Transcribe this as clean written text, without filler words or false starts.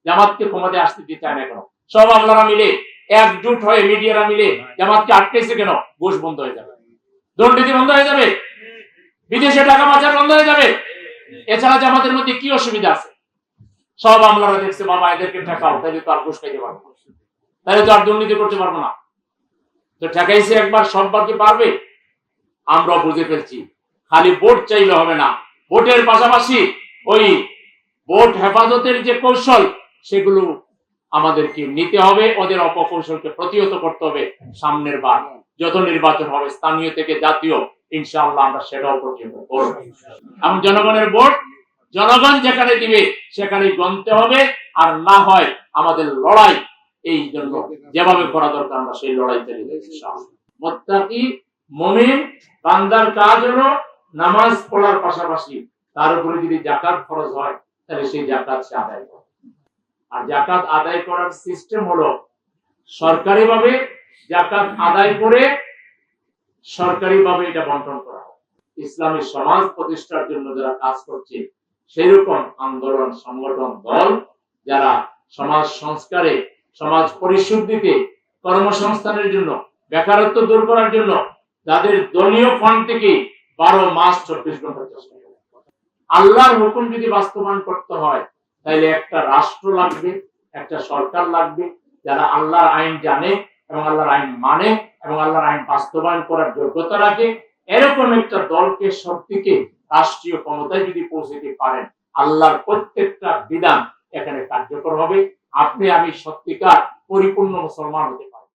জামাতকে ক্ষমতায় আসতে দিতে চায় না কেন? সব আমলারা মিলে একজোট হয়ে মিডিয়ারা মিলে জামাতকে আটকেছে কেন? ঘুষ বন্ধ হয়ে যাবে, দুর্নীতি বন্ধ হয়ে যাবে, বিদেশে টাকা পাচার বন্ধ হয়ে যাবে। এছাড়া জামাতের মধ্যে কি অসুবিধা আছে? সব আমলারা দেখছে বাবা এদেরকে ঠেকাও, তাহলে তো আর ঘুষ খাইতে পারবো না, তাহলে তো আর দুর্নীতি করতে পারবো না। তো ঠেকাইছে একবার, সববার কি পারবে? আমরা বুঝে ফেলছি খালি ভোট চাইলে হবে না, ভোটের পাশাপাশি ওই ভোট হেফাজতের যে কৌশল সেগুলো আমাদেরকে নিতে হবে, ওদের অপকৌশলকে প্রতিহত করতে হবে। সামনের বার যত নির্বাচন হবে স্থানীয় থেকে জাতীয়, ইনশাআল্লাহ আমরা সেটাও প্রতিহত করব। এবং জনগণের ভোট জনগণ যেখানে দিবে সেখানেই গণতে হবে, আর না হয় আমাদের লড়াই এই জন্য যেভাবে করা দরকার আমরা সেই লড়াই চালিয়ে যাব ইনশাআল্লাহ। মুত্তাকি মুমিন বান্দার কাজ হলো নামাজ পড়ার পাশাপাশি তার উপরে যদি যাকাত ফরজ হয় তাহলে সেই যাকাত সে আদায় করে। আর যাকাত আদায় করার সিস্টেম হলো সরকারিভাবে যাকাত আদায় করে সরকারিভাবে এটা বন্টন করা হয়। ইসলামী সমাজ প্রতিষ্ঠার জন্য যারা কাজ করছে সেই রকম আন্দোলন সংগঠন দল যারা সমাজ সংস্কারে, সমাজ পরিশুদ্ধিতে, কর্মসংস্থানের জন্য, বেকারত্ব দূর করার জন্য যাদের দলীয় ফান্ড থেকে 12 মাস 24 ঘন্টা চেষ্টা করে। আল্লাহর হুকুম যদি বাস্তবায়ন করতে হয় তাহলে একটা রাষ্ট্র লাগবে, একটা সরকার লাগবে যারা আল্লাহর আইন জানে এবং আল্লাহর আইন মানে এবং আল্লাহর আইন বাস্তবায়ন করার যোগ্যতা রাখে। এরকম একটা দলকে শক্তিকে রাষ্ট্রীয় ক্ষমতায় যদি পৌঁছাতে পারেন, আল্লাহর প্রত্যেকটা বিধান এখানে কার্যকর হবে। আপনি আমি সত্যিকার পরিপূর্ণ মুসলমান হতে